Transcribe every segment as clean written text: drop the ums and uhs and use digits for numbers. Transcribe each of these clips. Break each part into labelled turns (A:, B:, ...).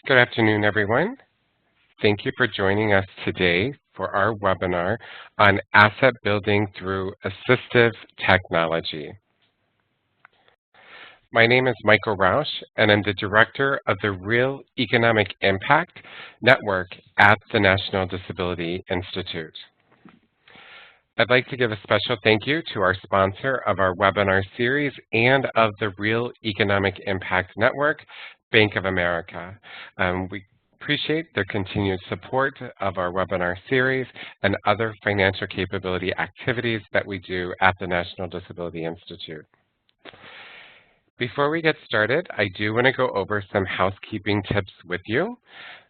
A: Good afternoon, everyone. Thank you for joining us today for our webinar on asset building through assistive technology. My name is Michael Rausch, and I'm the director of the Real Economic Impact Network at the National Disability Institute. I'd like to give a special thank you to our sponsor of our webinar series and of the Real Economic Impact Network, Bank of America. We appreciate their continued support of our webinar series and other financial capability activities that we do at the National Disability Institute. Before we get started, I do want to go over some housekeeping tips with you.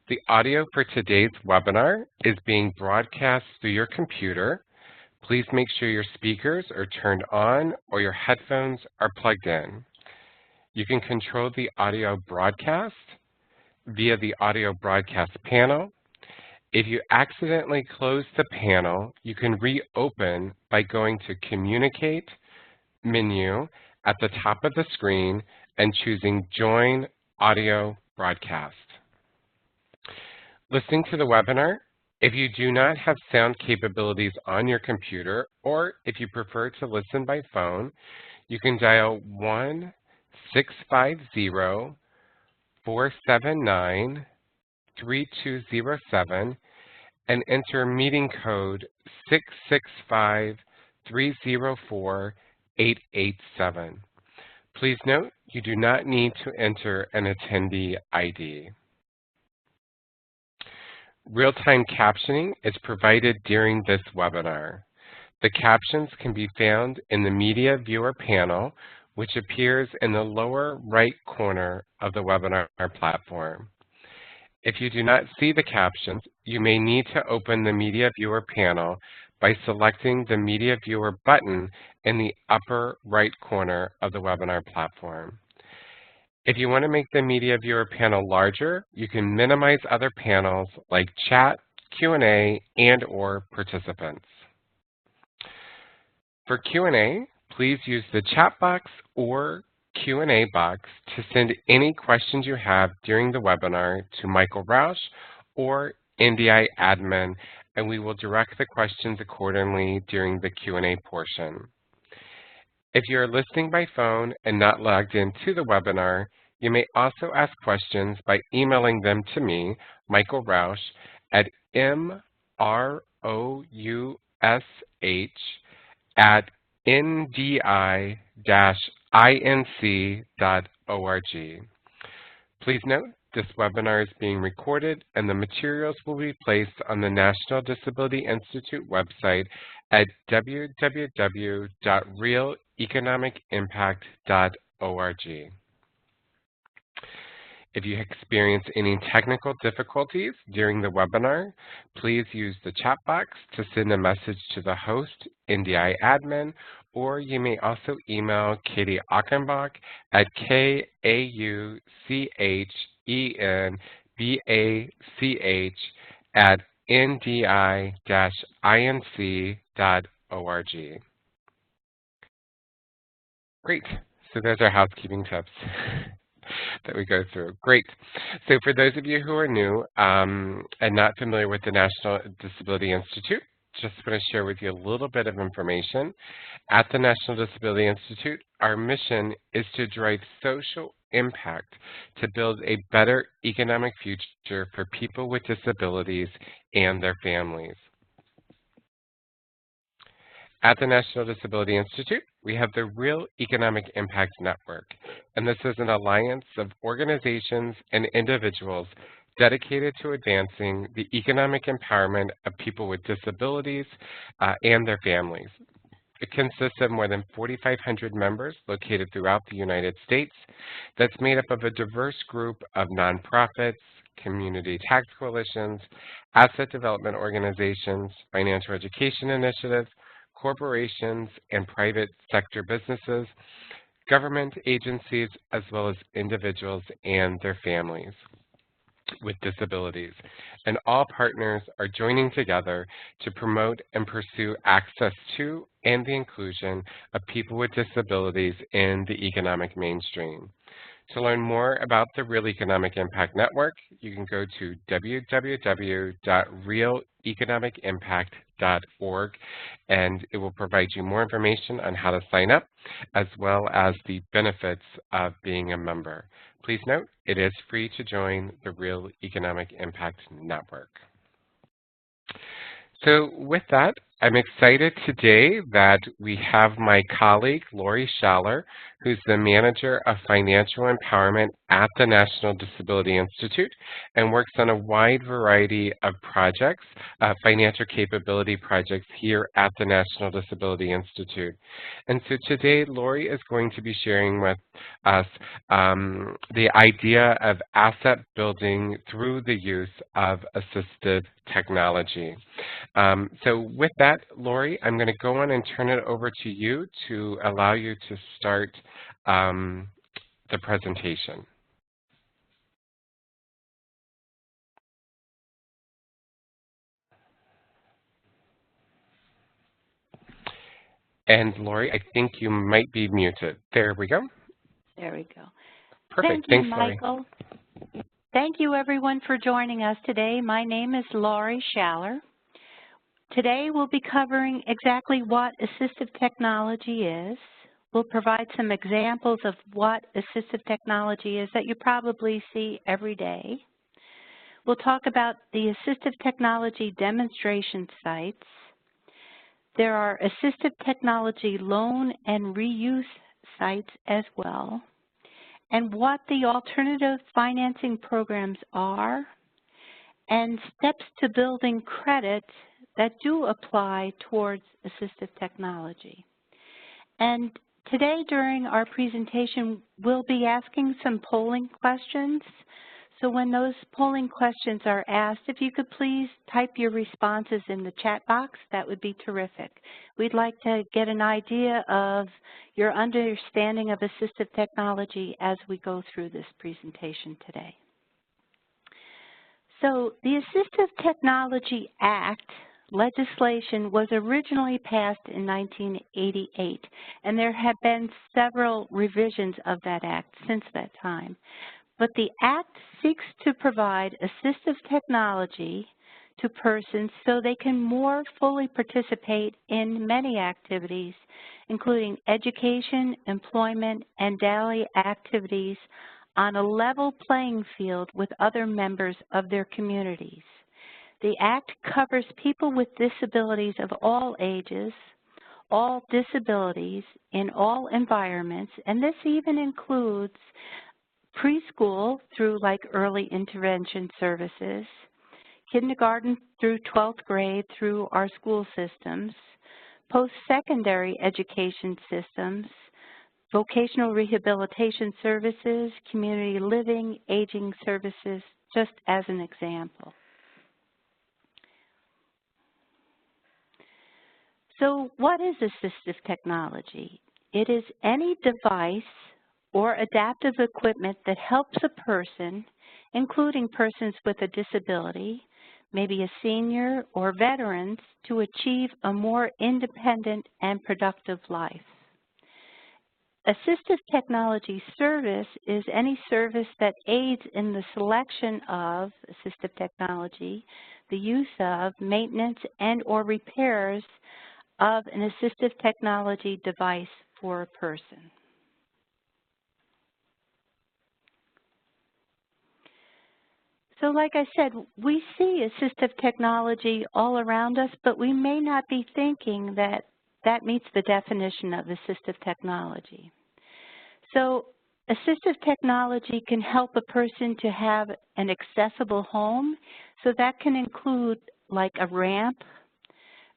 A: The audio for today's webinar is being broadcast through your computer. Please make sure your speakers are turned on or your headphones are plugged in. You can control the audio broadcast via the audio broadcast panel. If you accidentally close the panel, you can reopen by going to Communicate menu at the top of the screen and choosing Join Audio Broadcast. Listening to the webinar, if you do not have sound capabilities on your computer, or if you prefer to listen by phone, you can dial 1-650-479-3207 and enter meeting code 665-304-887. Please note, you do not need to enter an attendee ID. Real-time captioning is provided during this webinar. The captions can be found in the Media Viewer panel, which appears in the lower right corner of the webinar platform. If you do not see the captions, you may need to open the Media Viewer panel by selecting the Media Viewer button in the upper right corner of the webinar platform. If you want to make the Media Viewer panel larger, you can minimize other panels like chat, Q&A, and/or participants. For Q&A, please use the chat box or Q&A box to send any questions you have during the webinar to Michael Rausch or NDI admin, and we will direct the questions accordingly during the Q&A portion. If you are listening by phone and not logged into the webinar, you may also ask questions by emailing them to me, Michael Rausch, at mroush@ndi-inc.org. Please note, this webinar is being recorded and the materials will be placed on the National Disability Institute website at www.realeconomicimpact.org. If you experience any technical difficulties during the webinar, please use the chat box to send a message to the host, NDI admin, or you may also email Katie Achenbach at KAUCHENBACH@ndi-inc.org. Great. So those are housekeeping tips that we go through. Great. So for those of you who are new and not familiar with the National Disability Institute, just want to share with you a little bit of information. At the National Disability Institute, our mission is to drive social impact to build a better economic future for people with disabilities and their families. At the National Disability Institute, we have the Real Economic Impact Network, and this is an alliance of organizations and individuals dedicated to advancing the economic empowerment of people with disabilities and their families. It consists of more than 4,500 members located throughout the United States that's made up of a diverse group of nonprofits, community tax coalitions, asset development organizations, financial education initiatives, corporations and private sector businesses, government agencies, as well as individuals and their families with disabilities. And all partners are joining together to promote and pursue access to and the inclusion of people with disabilities in the economic mainstream. To learn more about the Real Economic Impact Network, you can go to www.realeconomicimpact.org, and it will provide you more information on how to sign up, as well as the benefits of being a member. Please note, it is free to join the Real Economic Impact Network. So with that, I'm excited today that we have my colleague, Lori Schaller, who's the Manager of Financial Empowerment at the National Disability Institute and works on a wide variety of projects, financial capability projects here at the National Disability Institute. And so today, Lori is going to be sharing with us the idea of asset building through the use of assistive technology. So with that, Lori, I'm going to go on and turn it over to you to allow you to start the presentation. And Lori, I think you might be muted. There we go.
B: There we go.
A: Perfect.
B: Thank you,
A: Thanks,
B: Michael. Lori. Thank you, everyone, for joining us today. My name is Lori Schaller. Today, we'll be covering exactly what assistive technology is. We'll provide some examples of what assistive technology is that you probably see every day. We'll talk about the assistive technology demonstration sites. There are assistive technology loan and reuse sites as well, and what the alternative financing programs are, and steps to building credit that do apply towards assistive technology. And today during our presentation, we'll be asking some polling questions. So when those polling questions are asked, if you could please type your responses in the chat box, that would be terrific. We'd like to get an idea of your understanding of assistive technology as we go through this presentation today. So the Assistive Technology Act legislation was originally passed in 1988, and there have been several revisions of that act since that time. But the Act seeks to provide assistive technology to persons so they can more fully participate in many activities, including education, employment, and daily activities on a level playing field with other members of their communities. The Act covers people with disabilities of all ages, all disabilities, in all environments, and this even includes preschool through like early intervention services, kindergarten through 12th grade through our school systems, post-secondary education systems, vocational rehabilitation services, community living, aging services, just as an example. So what is assistive technology? It is any device or adaptive equipment that helps a person, including persons with a disability, maybe a senior or veterans, to achieve a more independent and productive life. Assistive technology service is any service that aids in the selection of assistive technology, the use of, maintenance, and or repairs of an assistive technology device for a person. So like I said, we see assistive technology all around us, but we may not be thinking that that meets the definition of assistive technology. So assistive technology can help a person to have an accessible home. So that can include like a ramp,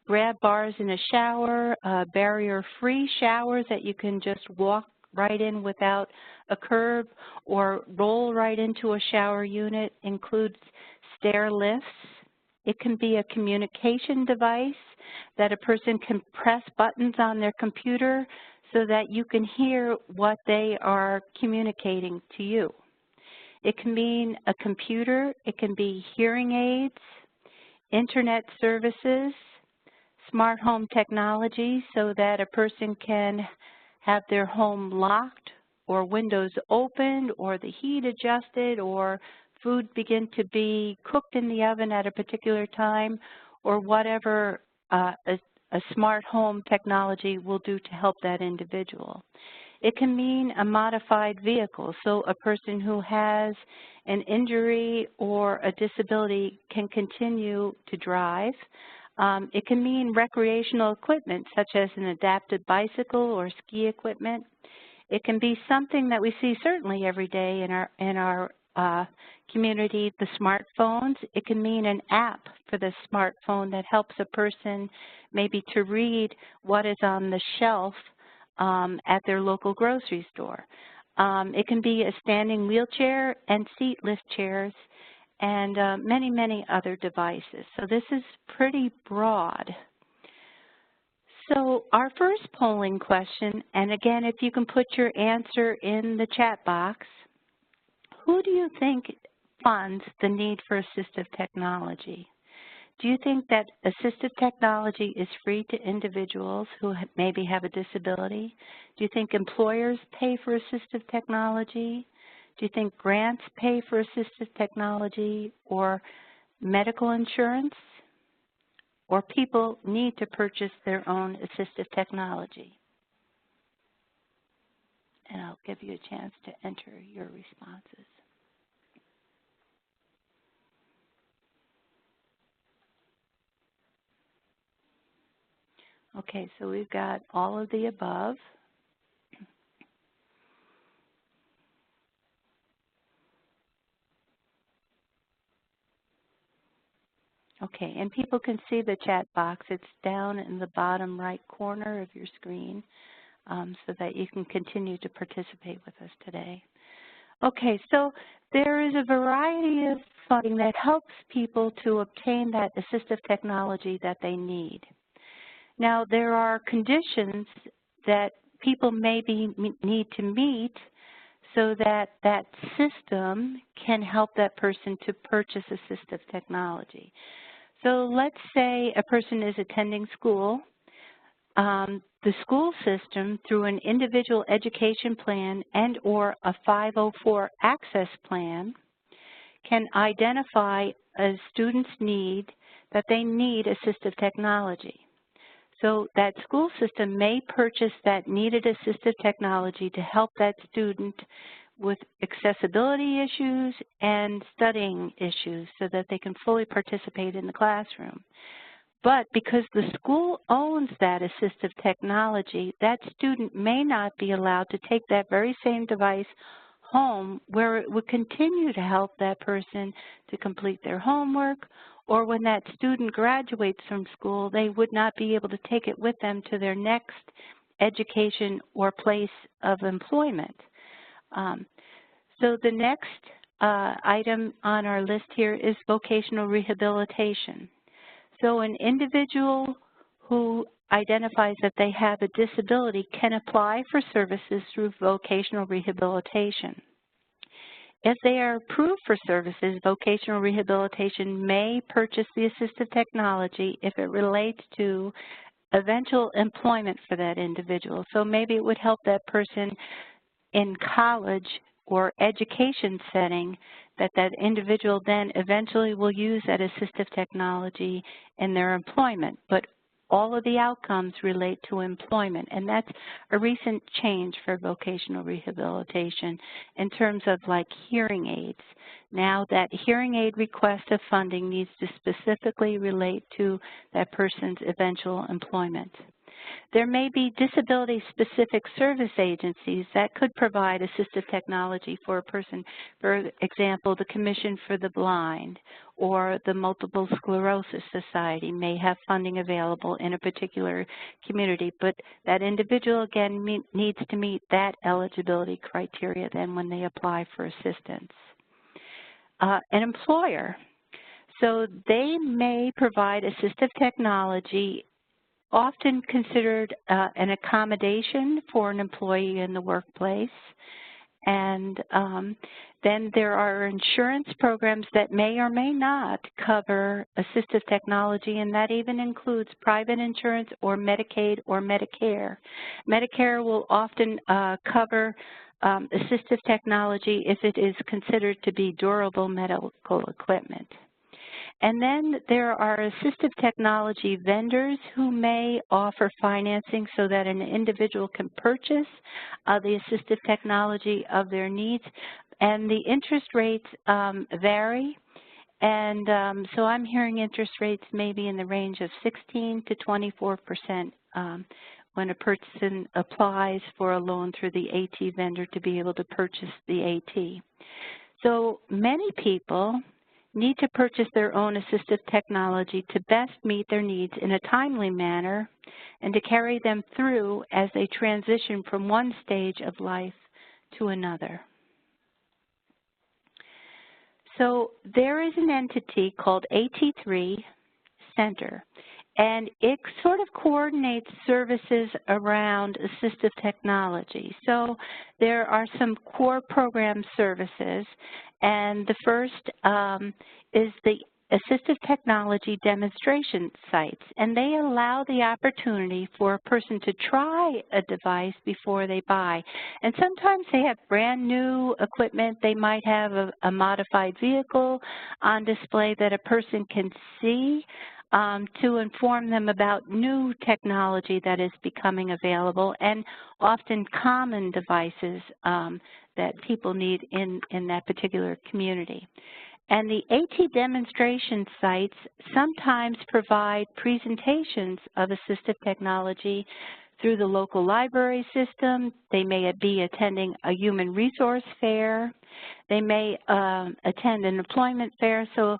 B: grab bars in a shower, barrier-free showers that you can just walk right in without a curb or roll right into a shower unit, includes stair lifts. It can be a communication device that a person can press buttons on their computer so that you can hear what they are communicating to you. It can mean a computer, it can be hearing aids, internet services, smart home technology so that a person can have their home locked or windows opened or the heat adjusted or food begin to be cooked in the oven at a particular time, or whatever a smart home technology will do to help that individual. It can mean a modified vehicle, so a person who has an injury or a disability can continue to drive. It can mean recreational equipment, such as an adapted bicycle or ski equipment. It can be something that we see certainly every day in our community, the smartphones. It can mean an app for the smartphone that helps a person maybe to read what is on the shelf at their local grocery store. It can be a standing wheelchair and seat lift chairs and many, many other devices. So this is pretty broad. So our first polling question, and again, if you can put your answer in the chat box, who do you think funds the need for assistive technology? Do you think that assistive technology is free to individuals who maybe have a disability? Do you think employers pay for assistive technology? Do you think grants pay for assistive technology or medical insurance? Or people need to purchase their own assistive technology? And I'll give you a chance to enter your responses. Okay, so we've got all of the above. Okay, and people can see the chat box. It's down in the bottom right corner of your screen so that you can continue to participate with us today. Okay, so there is a variety of funding that helps people to obtain that assistive technology that they need. Now, there are conditions that people maybe need to meet so that that system can help that person to purchase assistive technology. So let's say a person is attending school. The school system, through an individual education plan and or a 504 access plan, can identify a student's need that they need assistive technology. So that school system may purchase that needed assistive technology to help that student with accessibility issues and studying issues so that they can fully participate in the classroom. But because the school owns that assistive technology, that student may not be allowed to take that very same device home where it would continue to help that person to complete their homework, or when that student graduates from school, they would not be able to take it with them to their next education or place of employment. So the next item on our list here is vocational rehabilitation. So an individual who identifies that they have a disability can apply for services through vocational rehabilitation. If they are approved for services, vocational rehabilitation may purchase the assistive technology if it relates to eventual employment for that individual. So maybe it would help that person in college or education setting, that that individual then eventually will use that assistive technology in their employment. But all of the outcomes relate to employment, and that's a recent change for vocational rehabilitation in terms of like hearing aids. Now that hearing aid request of funding needs to specifically relate to that person's eventual employment. There may be disability-specific service agencies that could provide assistive technology for a person. For example, the Commission for the Blind or the Multiple Sclerosis Society may have funding available in a particular community, but that individual, again, needs to meet that eligibility criteria then when they apply for assistance. An employer, so they may provide assistive technology often considered an accommodation for an employee in the workplace. And then there are insurance programs that may or may not cover assistive technology, and that even includes private insurance or Medicaid or Medicare. Medicare will often cover assistive technology if it is considered to be durable medical equipment. And then there are assistive technology vendors who may offer financing so that an individual can purchase the assistive technology of their needs. And the interest rates vary. And so I'm hearing interest rates maybe in the range of 16 to 24% when a person applies for a loan through the AT vendor to be able to purchase the AT. So many people need to purchase their own assistive technology to best meet their needs in a timely manner and to carry them through as they transition from one stage of life to another. So there is an entity called AT3 Center, and it sort of coordinates services around assistive technology. So there are some core program services, and the first is the assistive technology demonstration sites, and they allow the opportunity for a person to try a device before they buy. And sometimes they have brand new equipment. They might have a modified vehicle on display that a person can see to inform them about new technology that is becoming available, and often common devices that people need in that particular community. And the AT demonstration sites sometimes provide presentations of assistive technology through the local library system. They may be attending a human resource fair. They may attend an employment fair. So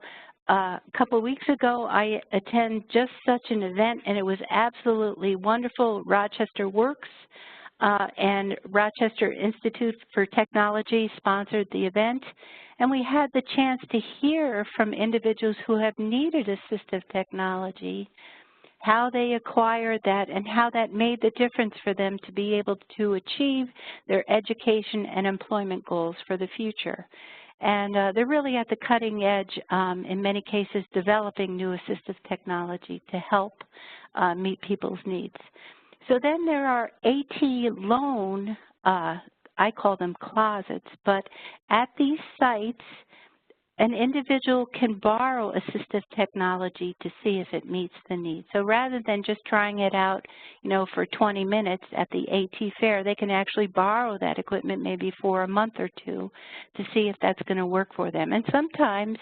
B: a couple of weeks ago, I attended just such an event, and it was absolutely wonderful. Rochester Works and Rochester Institute for Technology sponsored the event, and we had the chance to hear from individuals who have needed assistive technology, how they acquired that, and how that made the difference for them to be able to achieve their education and employment goals for the future. And they're really at the cutting edge, in many cases, developing new assistive technology to help meet people's needs. So then there are AT loan, I call them closets, but at these sites, an individual can borrow assistive technology to see if it meets the need. So rather than just trying it out, for 20 minutes at the AT fair, they can actually borrow that equipment maybe for a month or two to see if that's going to work for them. And sometimes,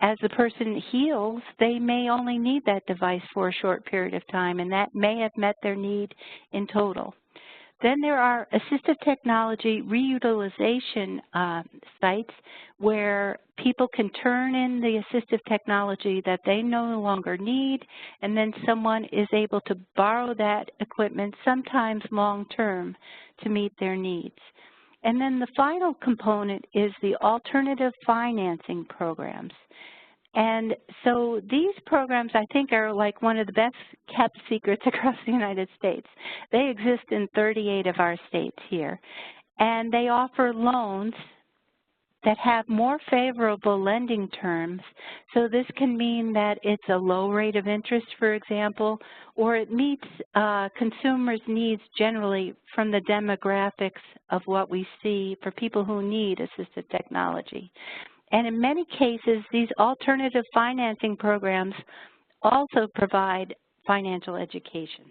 B: as the person heals, they may only need that device for a short period of time, and that may have met their need in total. Then there are assistive technology reutilization sites where people can turn in the assistive technology that they no longer need, and then someone is able to borrow that equipment, sometimes long-term, to meet their needs. And then the final component is the alternative financing programs. And so these programs, I think, are like one of the best kept secrets across the United States. They exist in 38 of our states here. And they offer loans that have more favorable lending terms. So this can mean that it's a low rate of interest, for example, or it meets consumers' needs generally from the demographics of what we see for people who need assistive technology. And in many cases, these alternative financing programs also provide financial education.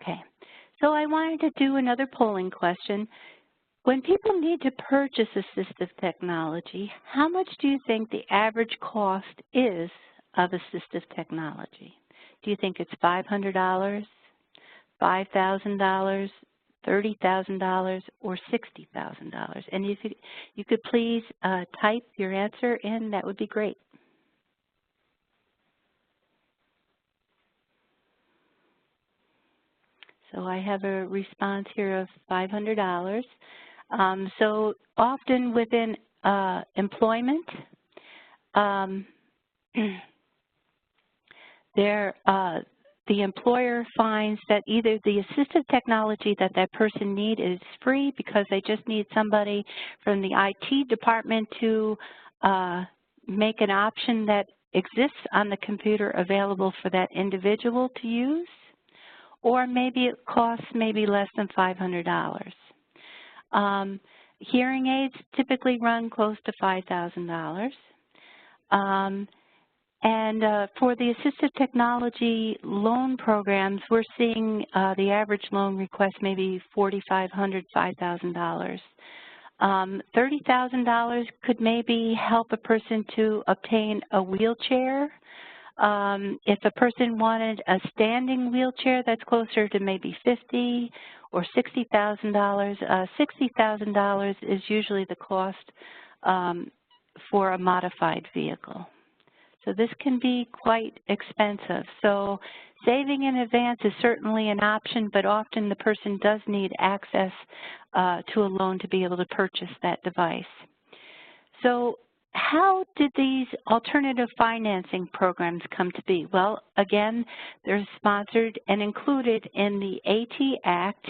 B: Okay, so I wanted to do another polling question. When people need to purchase assistive technology, how much do you think the average cost is of assistive technology? Do you think it's $500? $5,000, $30,000, or $60,000? And if you could please type your answer in, that would be great. So I have a response here of $500. So often within employment, the employer finds that either the assistive technology that that person needs is free because they just need somebody from the IT department to make an option that exists on the computer available for that individual to use, or maybe it costs maybe less than $500. Hearing aids typically run close to $5,000. For the assistive technology loan programs, we're seeing the average loan request maybe $4,500, $5,000. $30,000 could maybe help a person to obtain a wheelchair. If a person wanted a standing wheelchair, that's closer to maybe $50,000 or $60,000. $60,000 is usually the cost for a modified vehicle. So this can be quite expensive. So saving in advance is certainly an option, but often the person does need access to a loan to be able to purchase that device. So how did these alternative financing programs come to be? Well, again, they're sponsored and included in the AT Act,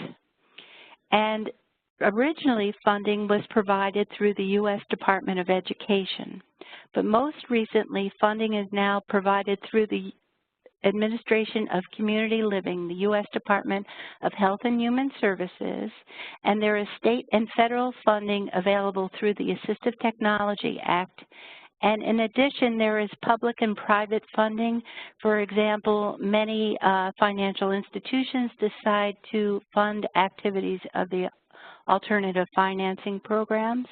B: and originally funding was provided through the U.S. Department of Education. But most recently, funding is now provided through the Administration of Community Living, the U.S. Department of Health and Human Services, and there is state and federal funding available through the Assistive Technology Act. And in addition, there is public and private funding. For example, many financial institutions decide to fund activities of the alternative financing programs.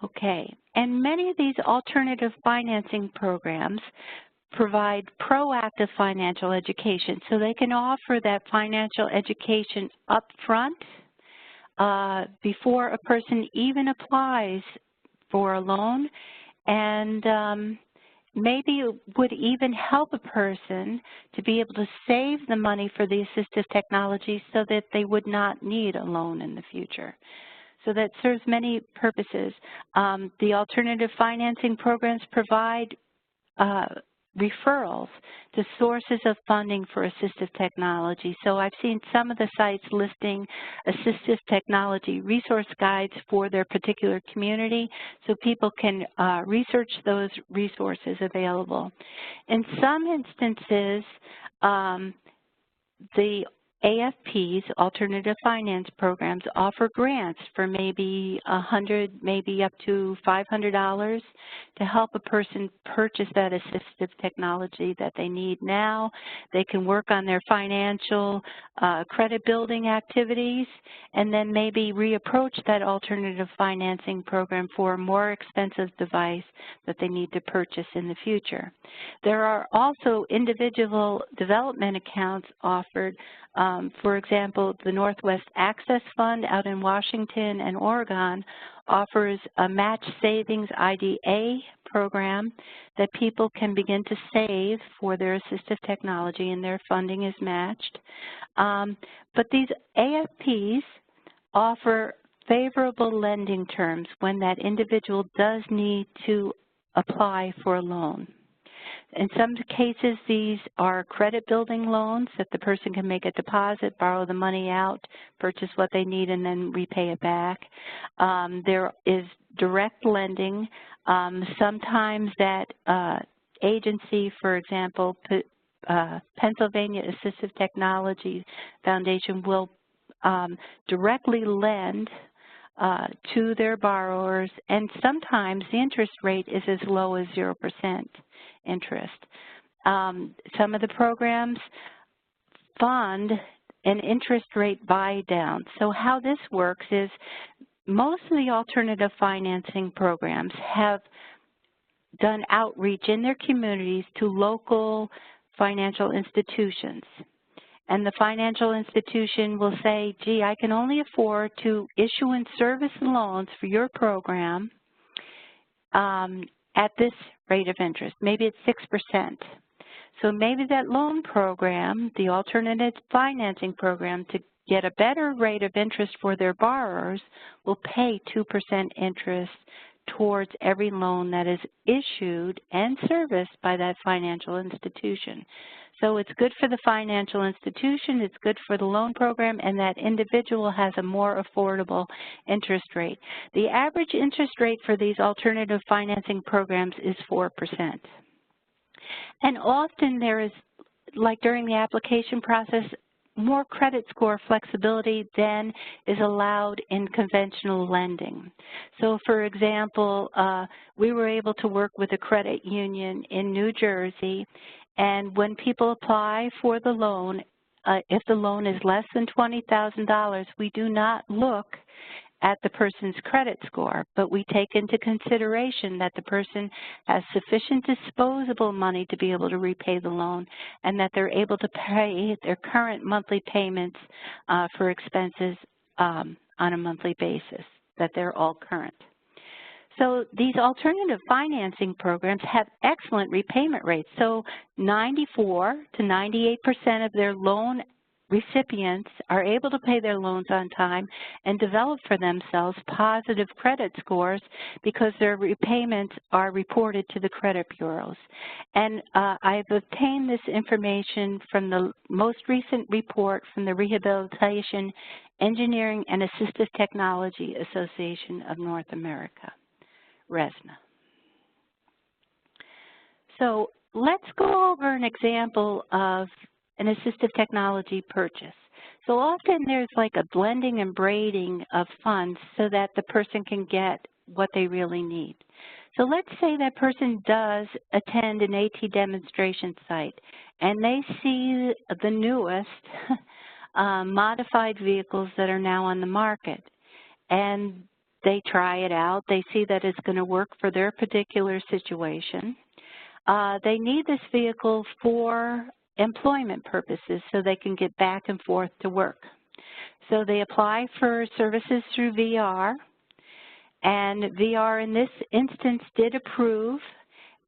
B: Okay, and many of these alternative financing programs provide proactive financial education, so they can offer that financial education up front before a person even applies for a loan, and maybe it would even help a person to be able to save the money for the assistive technology so that they would not need a loan in the future. So that serves many purposes. The alternative financing programs provide referrals to sources of funding for assistive technology. So I've seen some of the sites listing assistive technology resource guides for their particular community, so people can research those resources available. In some instances, the AFPs, alternative finance programs, offer grants for maybe $100, maybe up to $500 to help a person purchase that assistive technology that they need now. They can work on their financial credit building activities and then maybe reapproach that alternative financing program for a more expensive device that they need to purchase in the future. There are also individual development accounts offered. For example, the Northwest Access Fund out in Washington and Oregon offers a match savings IDA program that people can begin to save for their assistive technology, and their funding is matched. But these AFPs offer favorable lending terms when that individual does need to apply for a loan. In some cases, these are credit building loans that the person can make a deposit, borrow the money out, purchase what they need, and then repay it back. There is direct lending. Sometimes that agency, for example, Pennsylvania Assistive Technology Foundation will directly lend to their borrowers, and sometimes the interest rate is as low as 0% interest. Some of the programs fund an interest rate buy down. So how this works is most of the alternative financing programs have done outreach in their communities to local financial institutions. And the financial institution will say, gee, I can only afford to issue and service loans for your program at this rate of interest. Maybe it's 6%. So maybe that loan program, the alternative financing program, to get a better rate of interest for their borrowers will pay 2% interest towards every loan that is issued and serviced by that financial institution. So it's good for the financial institution, it's good for the loan program, and that individual has a more affordable interest rate. The average interest rate for these alternative financing programs is 4%. And often there is, like during the application process, more credit score flexibility than is allowed in conventional lending. So for example, we were able to work with a credit union in New Jersey, and when people apply for the loan, if the loan is less than $20,000, we do not look at the person's credit score, but we take into consideration that the person has sufficient disposable money to be able to repay the loan and that they're able to pay their current monthly payments for expenses on a monthly basis, that they're all current. So these alternative financing programs have excellent repayment rates. So 94 to 98% of their loan recipients are able to pay their loans on time and develop for themselves positive credit scores because their repayments are reported to the credit bureaus. And I've obtained this information from the most recent report from the Rehabilitation, Engineering, and Assistive Technology Association of North America, RESNA. So let's go over an example of an assistive technology purchase. So often there's like a blending and braiding of funds so that the person can get what they really need. So let's say that person does attend an AT demonstration site and they see the newest modified vehicles that are now on the market. And they try it out. They see that it's going to work for their particular situation. They need this vehicle for employment purposes so they can get back and forth to work. So they apply for services through VR, and VR in this instance did approve,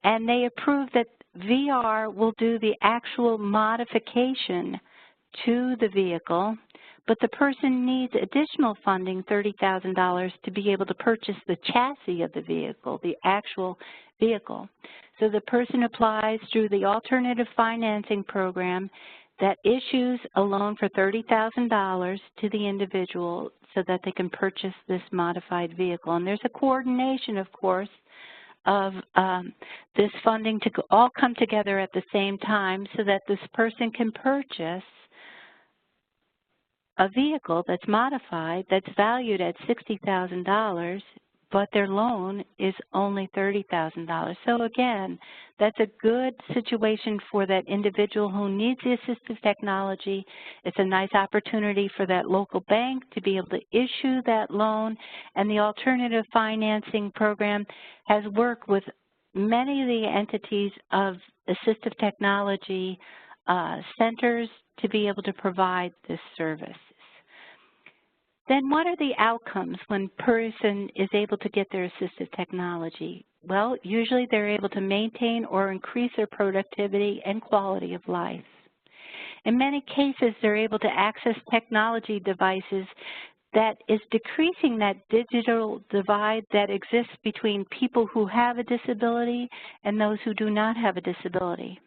B: and they approved that VR will do the actual modification to the vehicle, but the person needs additional funding, $30,000, to be able to purchase the chassis of the vehicle, the actual vehicle. So the person applies through the alternative financing program that issues a loan for $30,000 to the individual so that they can purchase this modified vehicle. And there's a coordination, of course, of this funding to all come together at the same time so that this person can purchase a vehicle that's modified, that's valued at $60,000, but their loan is only $30,000. So again, that's a good situation for that individual who needs the assistive technology. It's a nice opportunity for that local bank to be able to issue that loan, and the alternative financing program has worked with many of the entities of assistive technology centers to be able to provide this service. Then what are the outcomes when a person is able to get their assistive technology? Well, usually they're able to maintain or increase their productivity and quality of life. In many cases, they're able to access technology devices that is decreasing that digital divide that exists between people who have a disability and those who do not have a disability.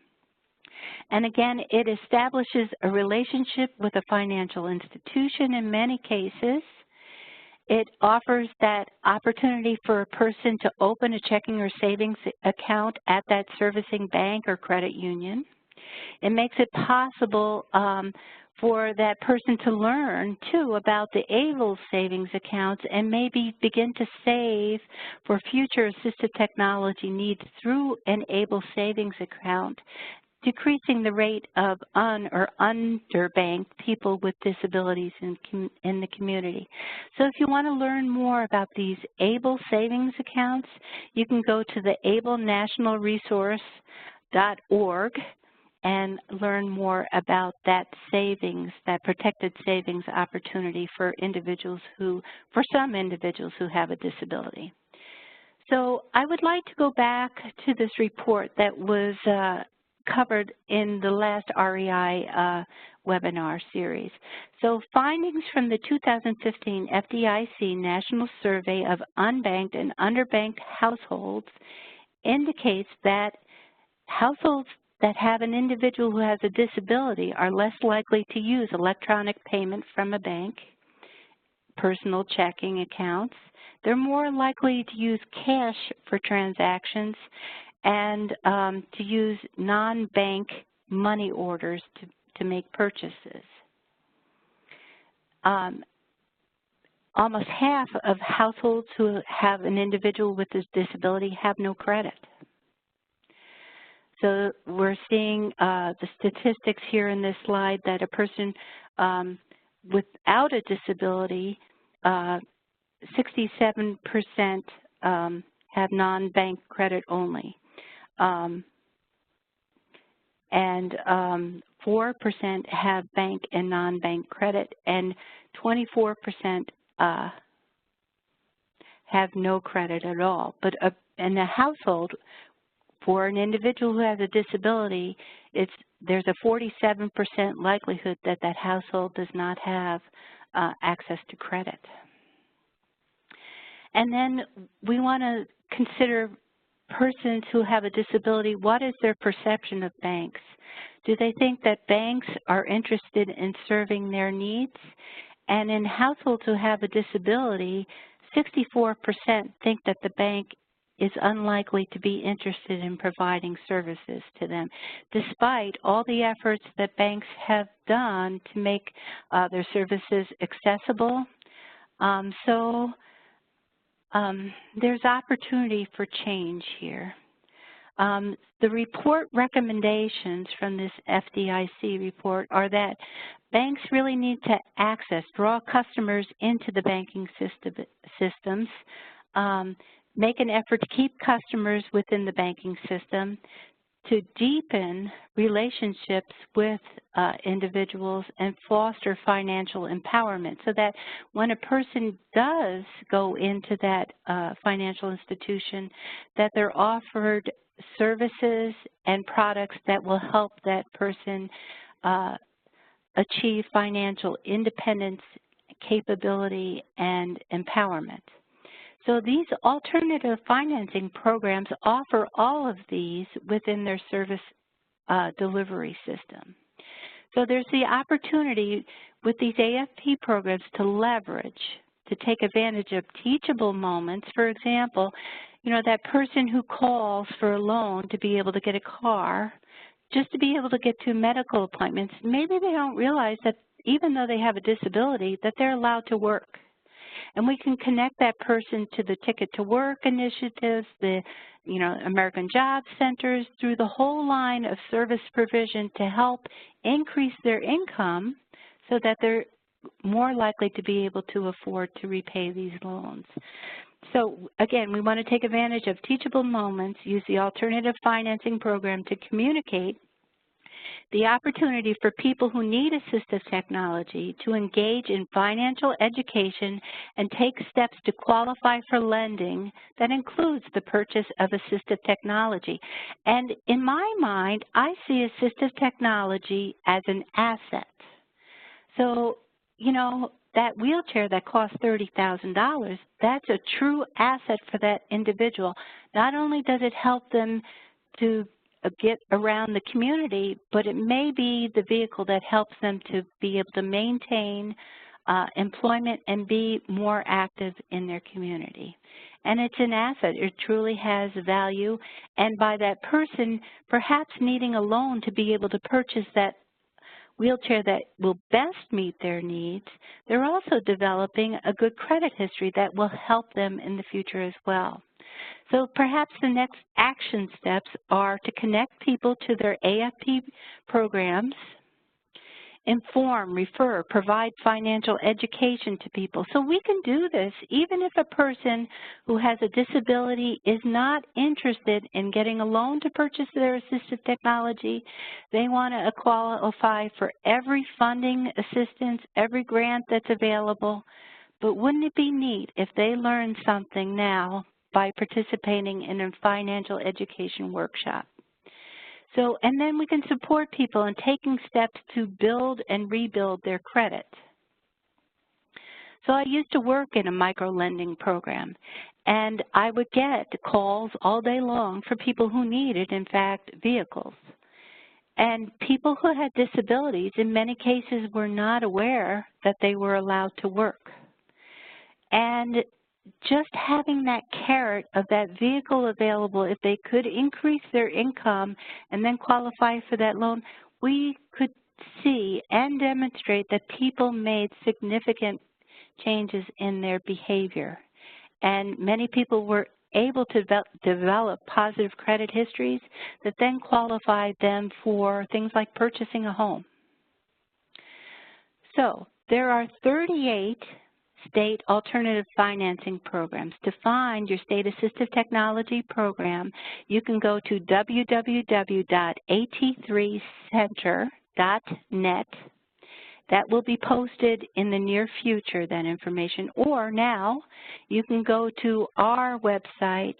B: And again, it establishes a relationship with a financial institution in many cases. It offers that opportunity for a person to open a checking or savings account at that servicing bank or credit union. It makes it possible for that person to learn, too, about the ABLE savings accounts and maybe begin to save for future assistive technology needs through an ABLE savings account, decreasing the rate of or underbanked people with disabilities in the community. So if you want to learn more about these ABLE savings accounts, you can go to the ablenationalresource.org and learn more about that savings, that protected savings opportunity for individuals for some individuals who have a disability. So I would like to go back to this report that was covered in the last REI webinar series. So findings from the 2015 FDIC National Survey of Unbanked and Underbanked Households indicates that households that have an individual who has a disability are less likely to use electronic payment from a bank, personal checking accounts. They're more likely to use cash for transactions and to use non-bank money orders to make purchases. Almost half of households who have an individual with a disability have no credit. So we're seeing the statistics here in this slide that a person without a disability, 67% have non-bank credit only. And 4% have bank and non-bank credit, and 24% have no credit at all. But in a household, for an individual who has a disability, there's a 47% likelihood that that household does not have access to credit. And then we want to consider persons who have a disability. What is their perception of banks? Do they think that banks are interested in serving their needs? And in households who have a disability, 64% think that the bank is unlikely to be interested in providing services to them, despite all the efforts that banks have done to make their services accessible. There's opportunity for change here. The report recommendations from this FDIC report are that banks really need to draw customers into the banking systems, make an effort to keep customers within the banking system, to deepen relationships with individuals and foster financial empowerment so that when a person does go into that financial institution, that they're offered services and products that will help that person achieve financial independence, capability, and empowerment. So these alternative financing programs offer all of these within their service delivery system. So there's the opportunity with these AFP programs to leverage, to take advantage of teachable moments. For example, you know, that person who calls for a loan to be able to get a car, just to be able to get to medical appointments, maybe they don't realize that even though they have a disability, that they're allowed to work. And we can connect that person to the Ticket to Work initiatives, the American Job Centers, through the whole line of service provision to help increase their income so that they're more likely to be able to afford to repay these loans. So again, we want to take advantage of teachable moments, use the alternative financing program to communicate the opportunity for people who need assistive technology to engage in financial education and take steps to qualify for lending that includes the purchase of assistive technology. And in my mind, I see assistive technology as an asset. So, you know, that wheelchair that costs $30,000, that's a true asset for that individual. Not only does it help them to get around the community, but it may be the vehicle that helps them to be able to maintain employment and be more active in their community. And it's an asset. It truly has value. And by that person perhaps needing a loan to be able to purchase that wheelchair that will best meet their needs, they're also developing a good credit history that will help them in the future as well. So perhaps the next action steps are to connect people to their AFP programs, inform, refer, provide financial education to people. So we can do this even if a person who has a disability is not interested in getting a loan to purchase their assistive technology. They want to qualify for every funding assistance, every grant that's available. But wouldn't it be neat if they learned something now by participating in a financial education workshop? So, and then we can support people in taking steps to build and rebuild their credit. So I used to work in a micro-lending program, and I would get calls all day long for people who needed, in fact, vehicles. And people who had disabilities, in many cases, were not aware that they were allowed to work. And just having that carrot of that vehicle available, if they could increase their income and then qualify for that loan, we could see and demonstrate that people made significant changes in their behavior. And many people were able to develop positive credit histories that then qualified them for things like purchasing a home. So there are 38 state alternative financing programs. To find your state assistive technology program, you can go to www.at3center.net. That will be posted in the near future, that information. Or now, you can go to our website,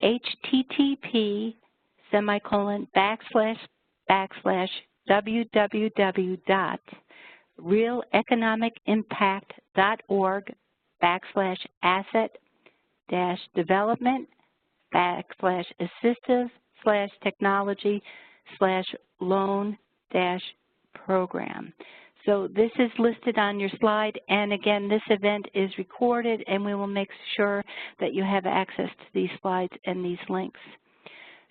B: http://www.realeconomicimpact.org/asset-development/assistive/technology/loan-program. So this is listed on your slide, and again, this event is recorded, and we will make sure that you have access to these slides and these links.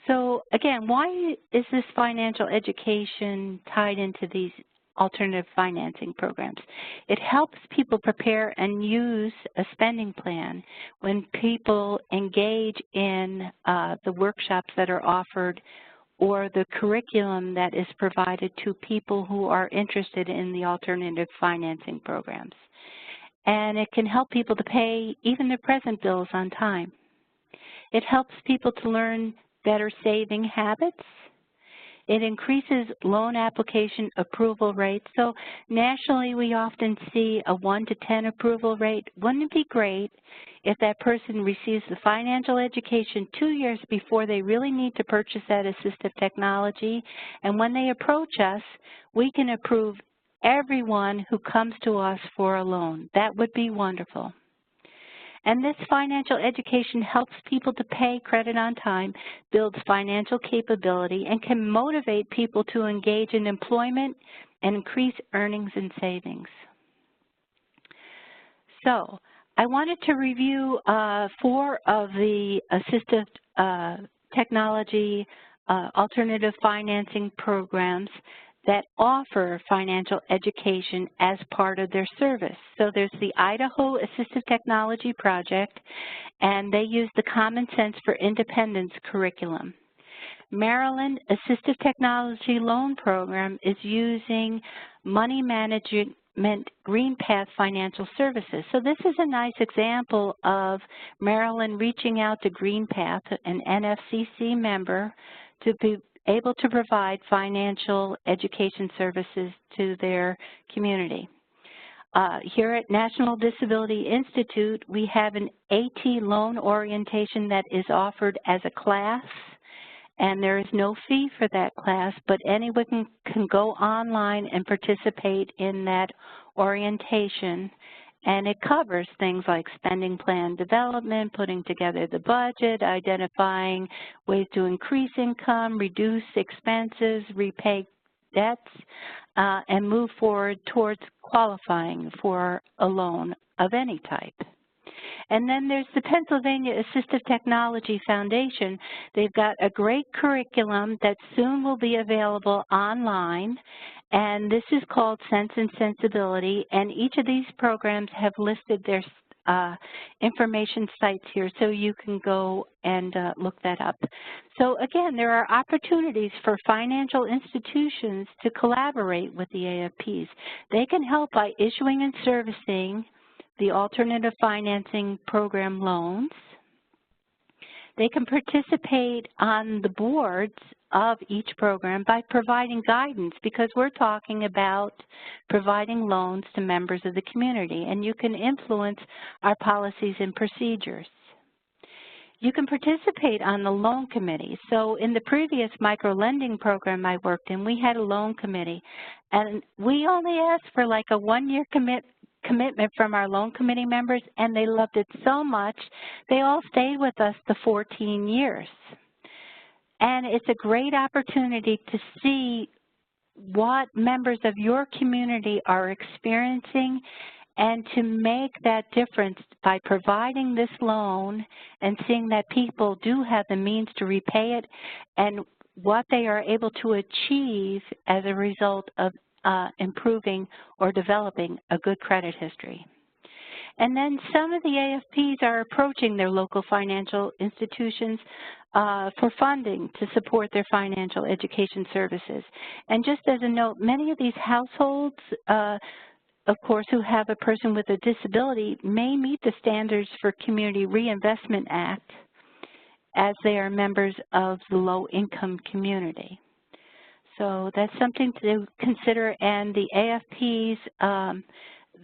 B: So again, why is this financial education tied into these alternative financing programs? It helps people prepare and use a spending plan when people engage in the workshops that are offered or the curriculum that is provided to people who are interested in the alternative financing programs. And it can help people to pay even their present bills on time. It helps people to learn better saving habits. It increases loan application approval rates. So nationally, we often see a 1 to 10 approval rate. Wouldn't it be great if that person receives the financial education 2 years before they really need to purchase that assistive technology? And when they approach us, we can approve everyone who comes to us for a loan. That would be wonderful. And this financial education helps people to pay credit on time, builds financial capability, and can motivate people to engage in employment and increase earnings and savings. So I wanted to review 4 of the assistive technology alternative financing programs that offer financial education as part of their service. So there's the Idaho Assistive Technology Project, and they use the Common Sense for Independence curriculum. Maryland Assistive Technology Loan Program is using Money Management Green Path Financial Services. So this is a nice example of Maryland reaching out to Green Path, an NFCC member, to be able to provide financial education services to their community. Here at National Disability Institute, we have an AT loan orientation that is offered as a class, and there is no fee for that class, but anyone can go online and participate in that orientation. And it covers things like spending plan development, putting together the budget, identifying ways to increase income, reduce expenses, repay debts, and move forward towards qualifying for a loan of any type. And then there's the Pennsylvania Assistive Technology Foundation. They've got a great curriculum that soon will be available online, and this is called Sense and Sensibility, and each of these programs have listed their information sites here, so you can go and look that up. So again, there are opportunities for financial institutions to collaborate with the AFPs. They can help by issuing and servicing the alternative financing program loans. They can participate on the boards of each program by providing guidance, because we're talking about providing loans to members of the community, and you can influence our policies and procedures. You can participate on the loan committee. So in the previous micro-lending program I worked in, we had a loan committee, and we only asked for like a one-year commitment from our loan committee members, and they loved it so much, they all stayed with us the 14 years. And it's a great opportunity to see what members of your community are experiencing and to make that difference by providing this loan and seeing that people do have the means to repay it and what they are able to achieve as a result of improving or developing a good credit history. And then some of the AFPs are approaching their local financial institutions for funding to support their financial education services. And just as a note, many of these households, of course, who have a person with a disability may meet the standards for Community Reinvestment Act as they are members of the low-income community. So that's something to consider, and the AFPs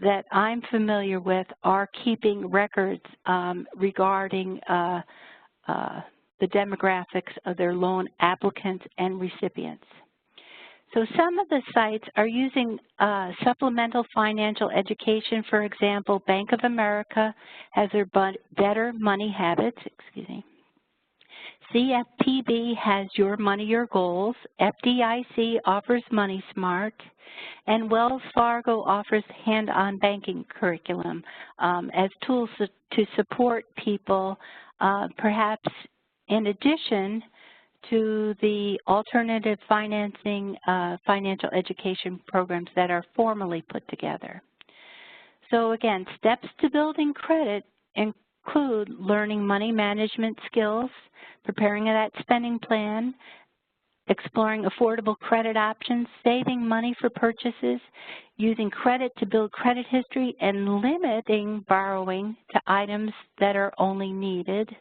B: that I'm familiar with are keeping records regarding the demographics of their loan applicants and recipients. So some of the sites are using supplemental financial education. For example, Bank of America has their Better Money Habits, CFPB has Your Money, Your Goals, FDIC offers Money Smart, and Wells Fargo offers hand-on banking curriculum as tools to support people, perhaps in addition to the alternative financing financial education programs that are formally put together. So again, steps to building credit include learning money management skills, preparing that spending plan, exploring affordable credit options, saving money for purchases, using credit to build credit history, and limiting borrowing to items that are only needed.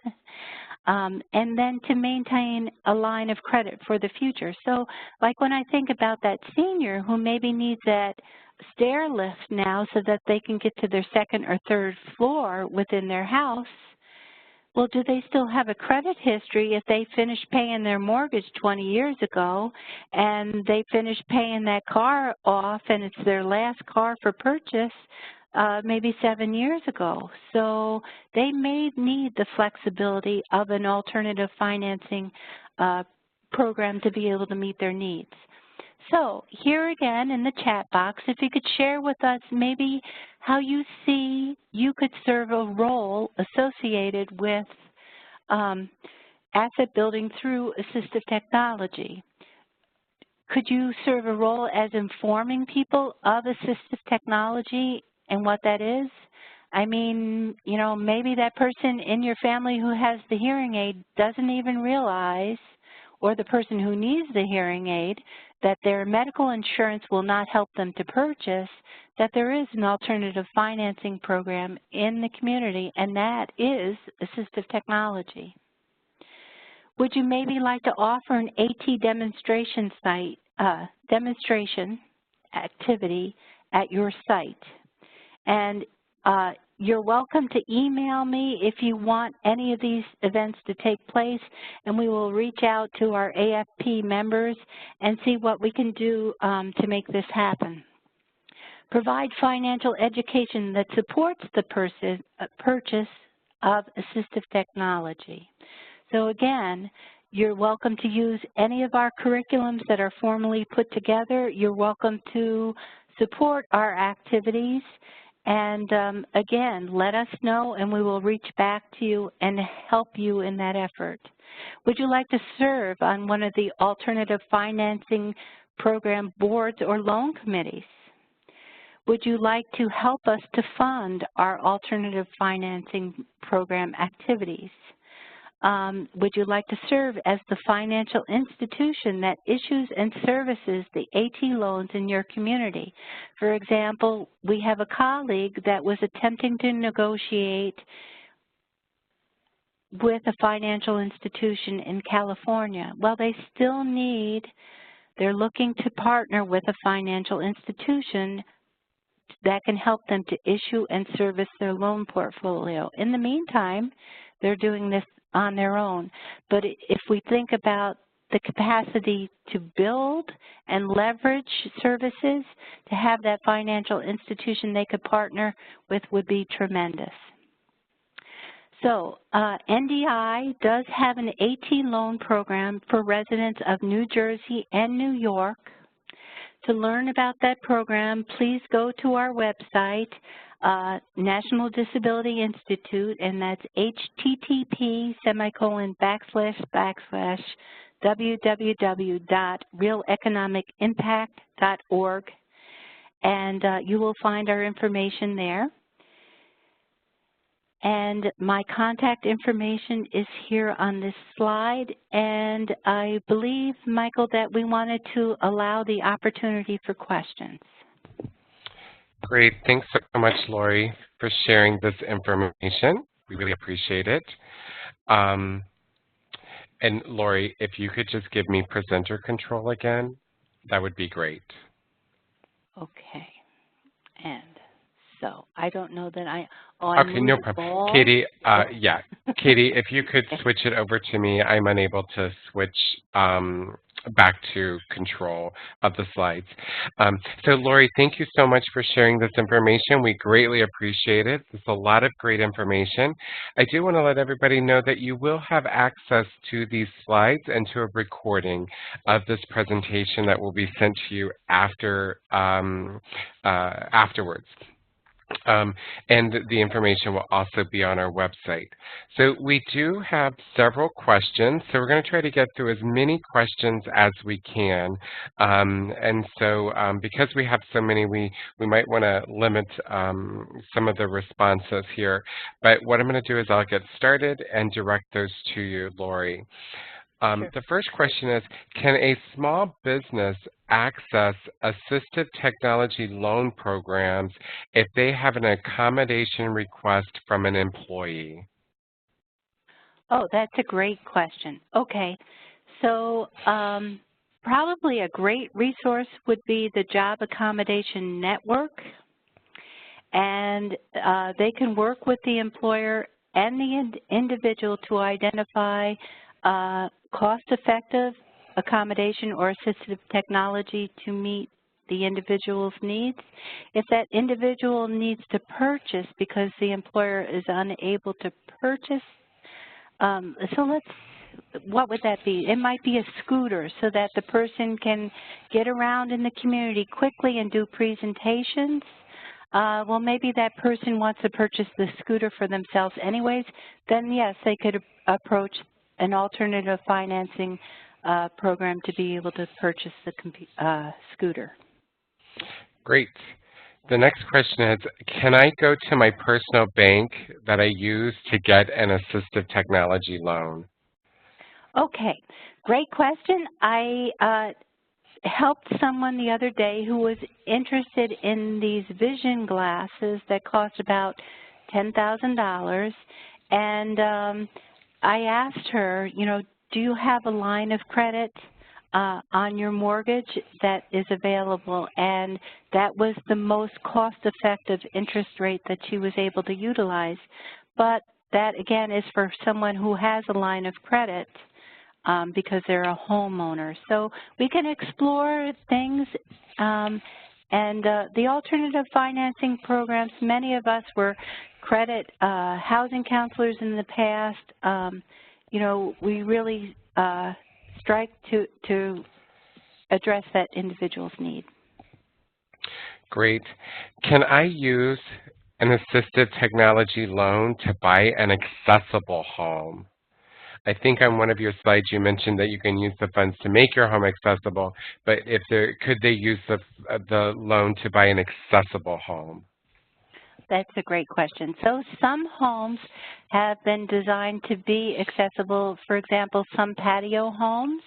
B: And then to maintain a line of credit for the future. So like when I think about that senior who maybe needs that stair lift now so that they can get to their second or third floor within their house, well, do they still have a credit history if they finished paying their mortgage 20 years ago and they finished paying that car off and it's their last car for purchase maybe 7 years ago? So they may need the flexibility of an alternative financing program to be able to meet their needs. So here again in the chat box, if you could share with us maybe how you see you could serve a role associated with asset building through assistive technology. Could you serve a role as informing people of assistive technology and what that is? I mean, you know, maybe that person in your family who has the hearing aid doesn't even realize, or the person who needs the hearing aid, that their medical insurance will not help them to purchase, that there is an alternative financing program in the community, and that is assistive technology. Would you maybe like to offer an AT demonstration activity at your site? And you're welcome to email me if you want any of these events to take place, and we will reach out to our AFP members and see what we can do to make this happen. Provide financial education that supports the purchase of assistive technology. So again, you're welcome to use any of our curriculums that are formally put together. You're welcome to support our activities. And again, let us know and we will reach back to you and help you in that effort. Would you like to serve on one of the alternative financing program boards or loan committees? Would you like to help us to fund our alternative financing program activities? Would you like to serve as the financial institution that issues and services the AT loans in your community? For example, we have a colleague that was attempting to negotiate with a financial institution in California. Well, they still they're looking to partner with a financial institution that can help them to issue and service their loan portfolio. In the meantime, they're doing this on their own. But if we think about the capacity to build and leverage services, to have that financial institution they could partner with would be tremendous. So NDI does have an AT loan program for residents of New Jersey and New York. To learn about that program, please go to our website, National Disability Institute, and that's http://www.realeconomicimpact.org, and you will find our information there. And my contact information is here on this slide. And I believe, Michael, that we wanted to allow the opportunity for questions.
A: Great. Thanks so much, Lori, for sharing this information. We really appreciate it. And Lori, if you could just give me presenter control again, that would be great.
B: Okay. And so I don't know that
A: okay, no problem. Katie, yeah. Katie, if you could switch it over to me, I'm unable to switch back to control of the slides. So Lori, thank you so much for sharing this information. We greatly appreciate it. It's a lot of great information. I do want to let everybody know that you will have access to these slides and to a recording of this presentation that will be sent to you after afterwards. And the information will also be on our website. So we do have several questions, so we're going to try to get through as many questions as we can. And so because we have so many, we might want to limit some of the responses here. But what I'm going to do is I'll get started and direct those to you, Lori.
B: Sure.
A: The first question is, can a small business access assistive technology loan programs if they have an accommodation request from an employee?
B: Oh, that's a great question. Okay, so probably a great resource would be the Job Accommodation Network, and they can work with the employer and the individual to identify cost-effective accommodation or assistive technology to meet the individual's needs. If that individual needs to purchase because the employer is unable to purchase, what would that be? It might be a scooter so that the person can get around in the community quickly and do presentations. Well, maybe that person wants to purchase the scooter for themselves anyways, then yes, they could approach an alternative financing program to be able to purchase the scooter.
A: Great. The next question is, can I go to my personal bank that I use to get an assistive technology loan?
B: Okay, great question. I helped someone the other day who was interested in these vision glasses that cost about $10,000, and I asked her, you know, do you have a line of credit on your mortgage that is available? And that was the most cost-effective interest rate that she was able to utilize. But that, again, is for someone who has a line of credit because they're a homeowner. So we can explore things. And the alternative financing programs, many of us were credit housing counselors in the past. You know, we really strike to address that individual's need.
A: Great. Can I use an assistive technology loan to buy an accessible home? I think on one of your slides you mentioned that you can use the funds to make your home accessible, but could they use the loan to buy an accessible home?
B: That's a great question. So some homes have been designed to be accessible, for example, some patio homes.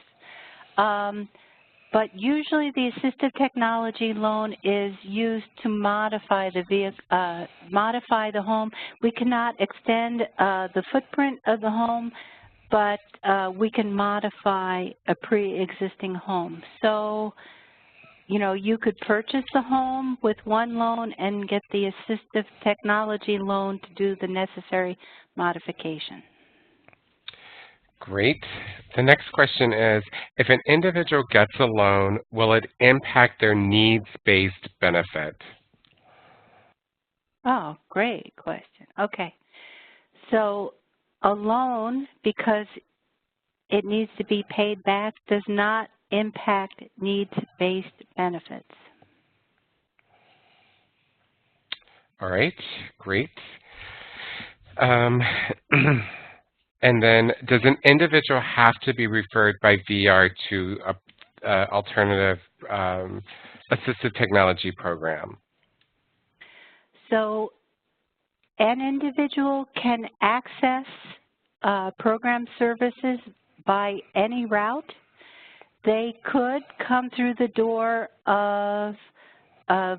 B: But usually the assistive technology loan is used to modify the home. We cannot extend the footprint of the home, but we can modify a pre-existing home. So, you know, you could purchase the home with one loan and get the assistive technology loan to do the necessary modification.
A: Great. The next question is, if an individual gets a loan, will it impact their needs-based benefit?
B: Oh, great question. Okay. So a loan, because it needs to be paid back, does not impact needs-based benefits.
A: All right, great. Um, and then, does an individual have to be referred by VR to a alternative assistive technology program?
B: So an individual can access program services by any route. They could come through the door of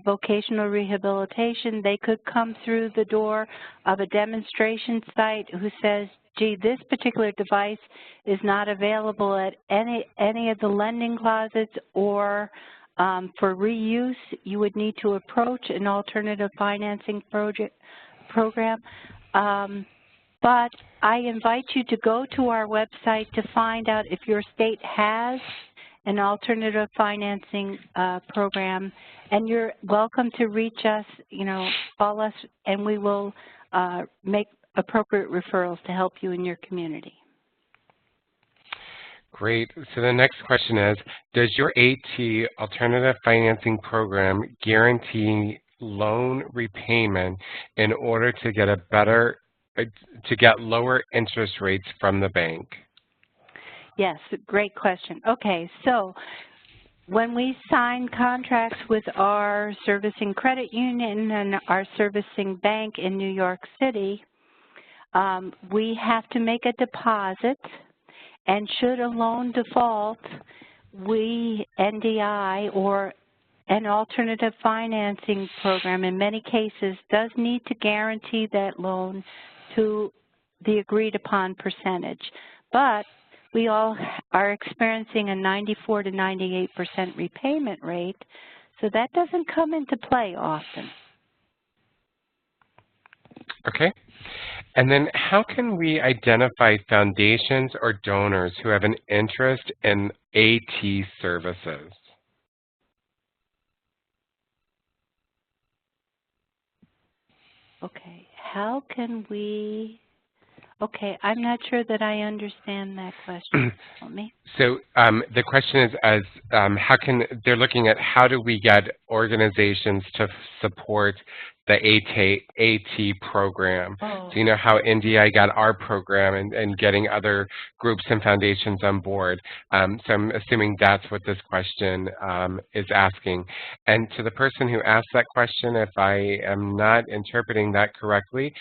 B: vocational rehabilitation. They could come through the door of a demonstration site who says, gee, this particular device is not available at any of the lending closets, or for reuse, you would need to approach an alternative financing program. But I invite you to go to our website to find out if your state has an alternative financing program, and you're welcome to reach us, call us, and we will make appropriate referrals to help you in your community.
A: Great. So the next question is, does your AT alternative financing program guarantee loan repayment in order to get lower interest rates from the bank?
B: Yes, great question. Okay, so when we sign contracts with our servicing credit union and our servicing bank in New York City, we have to make a deposit, and should a loan default, we, NDI, or an alternative financing program in many cases does need to guarantee that loan to the agreed upon percentage. But we all are experiencing a 94 to 98% repayment rate, so that doesn't come into play often.
A: Okay. And then how can we identify foundations or donors who have an interest in AT services?
B: Okay, how can we, okay, I'm not sure that I understand that question. Help me.
A: So the question is, they're looking at how do we get organizations to support the AT program.
B: Oh.
A: So you know how NDI got our program and getting other groups and foundations on board. So I'm assuming that's what this question is asking. And to the person who asked that question, if I am not interpreting that correctly,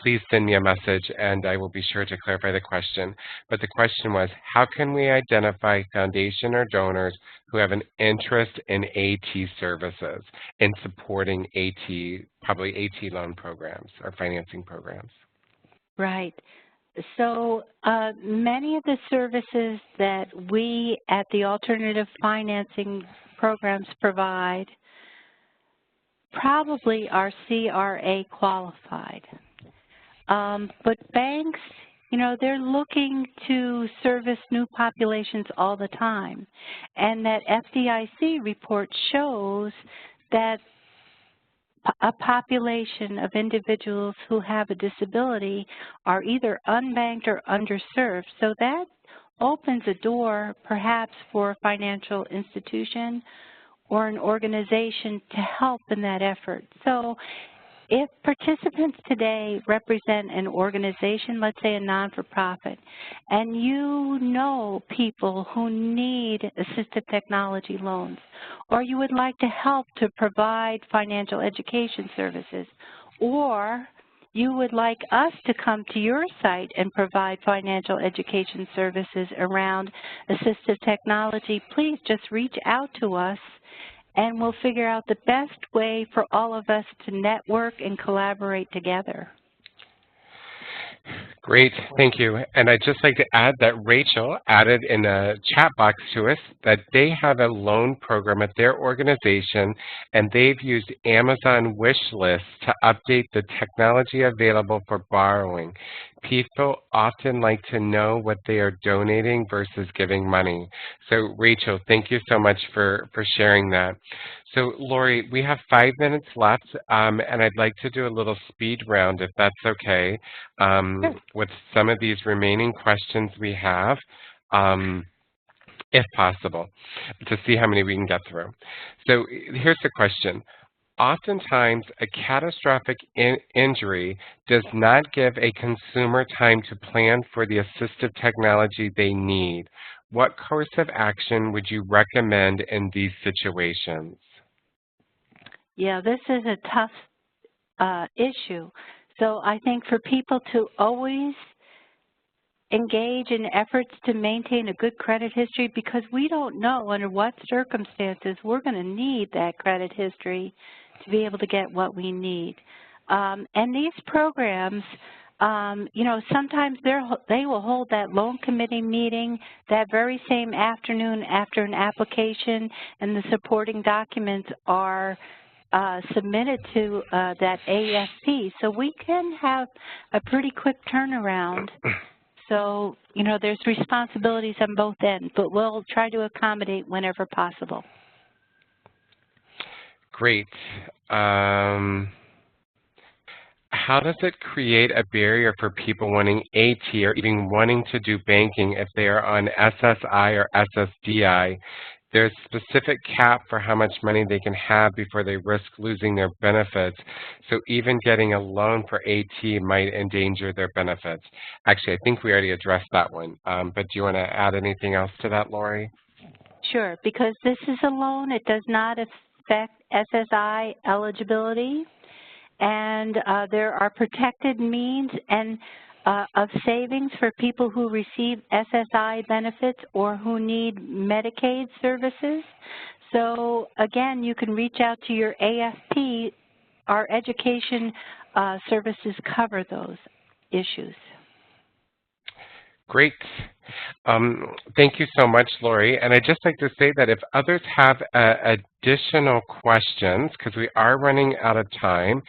A: please send me a message and I will be sure to clarify the question. But the question was, how can we identify foundation or donors who have an interest in AT services in supporting AT, probably AT loan programs or financing programs?
B: Right. So many of the services that we at the alternative financing programs provide probably are CRA qualified. But banks, they're looking to service new populations all the time. And that FDIC report shows that a population of individuals who have a disability are either unbanked or underserved. So that opens a door perhaps for a financial institution or an organization to help in that effort. So if participants today represent an organization, let's say a non-for-profit, and you know people who need assistive technology loans, or you would like to help to provide financial education services, or you would like us to come to your site and provide financial education services around assistive technology, please just reach out to us and we'll figure out the best way for all of us to network and collaborate together.
A: Great, thank you. And I'd just like to add that Rachel added in a chat box to us that they have a loan program at their organization, and they've used Amazon wish lists to update the technology available for borrowing. People often like to know what they are donating versus giving money. So Rachel, thank you so much for sharing that. So Lori, we have 5 minutes left, and I'd like to do a little speed round if that's okay,
B: Sure.
A: with some of these remaining questions we have. If possible, to see how many we can get through. So here's the question. Oftentimes, a catastrophic injury does not give a consumer time to plan for the assistive technology they need. What course of action would you recommend in these situations?
B: Yeah, this is a tough issue. So I think for people to always engage in efforts to maintain a good credit history, because we don't know under what circumstances we're going to need that credit history to be able to get what we need. And these programs, you know, sometimes they will hold that loan committee meeting that very same afternoon after an application and the supporting documents are submitted to that AFP. So we can have a pretty quick turnaround. So, you know, there's responsibilities on both ends, but we'll try to accommodate whenever possible.
A: Great. How does it create a barrier for people wanting AT or even wanting to do banking if they are on SSI or SSDI? There's specific cap for how much money they can have before they risk losing their benefits. So even getting a loan for AT might endanger their benefits. Actually, I think we already addressed that one. But do you want to add anything else to that, Lori?
B: Sure, because this is a loan, it does not affect SSI eligibility. And there are protected means and of savings for people who receive SSI benefits or who need Medicaid services. So again, you can reach out to your AFP. Our education services cover those issues.
A: Great. Thank you so much, Lori. And I'd just like to say that if others have additional questions, because we are running out of time,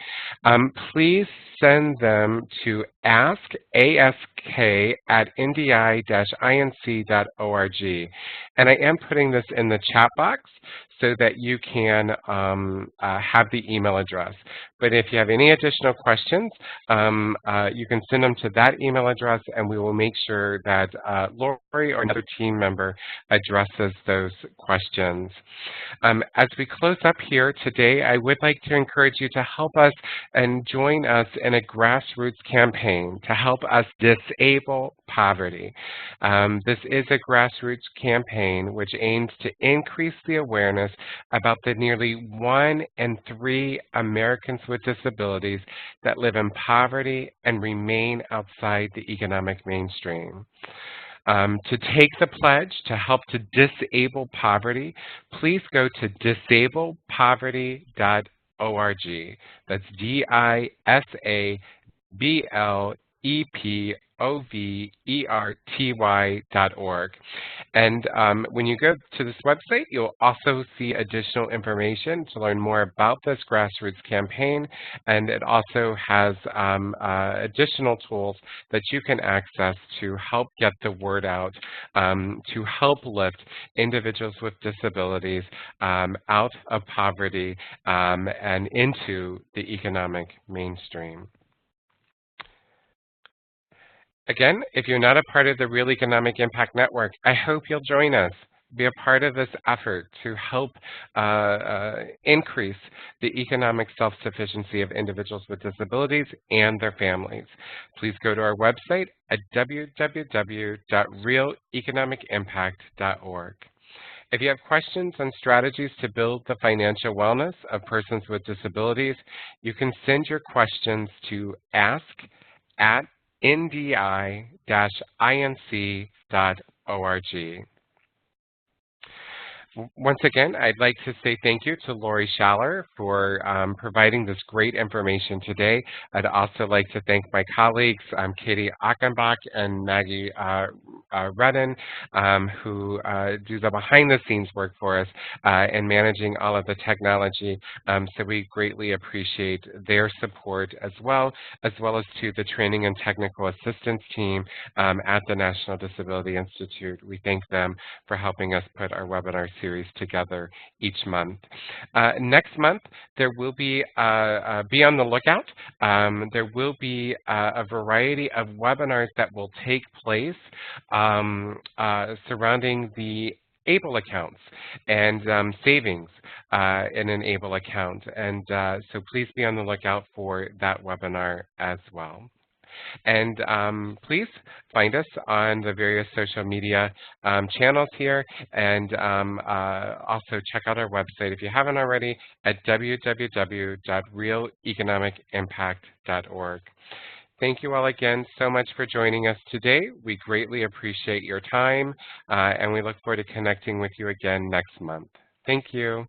A: please send them to ask@ndi-inc.org. And I am putting this in the chat box so that you can have the email address. But if you have any additional questions, you can send them to that email address, and we will make sure that Lori or another team member addresses those questions. As we close up here today, I would like to encourage you to help us and join us in a grassroots campaign to help us disable poverty. This is a grassroots campaign which aims to increase the awareness about the nearly 1 in 3 Americans with disabilities that live in poverty and remain outside the economic mainstream. To take the pledge to help to disable poverty, please go to disablepoverty.org. That's disablepoverty.org. And when you go to this website, you'll also see additional information to learn more about this grassroots campaign, and it also has additional tools that you can access to help get the word out, to help lift individuals with disabilities out of poverty and into the economic mainstream. Again, if you're not a part of the Real Economic Impact Network, I hope you'll join us. Be a part of this effort to help increase the economic self-sufficiency of individuals with disabilities and their families. Please go to our website at www.realeconomicimpact.org. If you have questions on strategies to build the financial wellness of persons with disabilities, you can send your questions to ask@ndi-inc.org. Once again, I'd like to say thank you to Lori Schaller for providing this great information today. I'd also like to thank my colleagues, Katie Achenbach and Maggie Redden, who do the behind-the-scenes work for us in managing all of the technology. So we greatly appreciate their support as well as to the training and technical assistance team at the National Disability Institute. We thank them for helping us put our webinar series together each month. Next month, there will be on the lookout. There will be a variety of webinars that will take place surrounding the ABLE accounts and savings in an ABLE account. And so please be on the lookout for that webinar as well. And please find us on the various social media channels here, and also check out our website if you haven't already at www.realeconomicimpact.org. Thank you all again so much for joining us today. We greatly appreciate your time, and we look forward to connecting with you again next month. Thank you.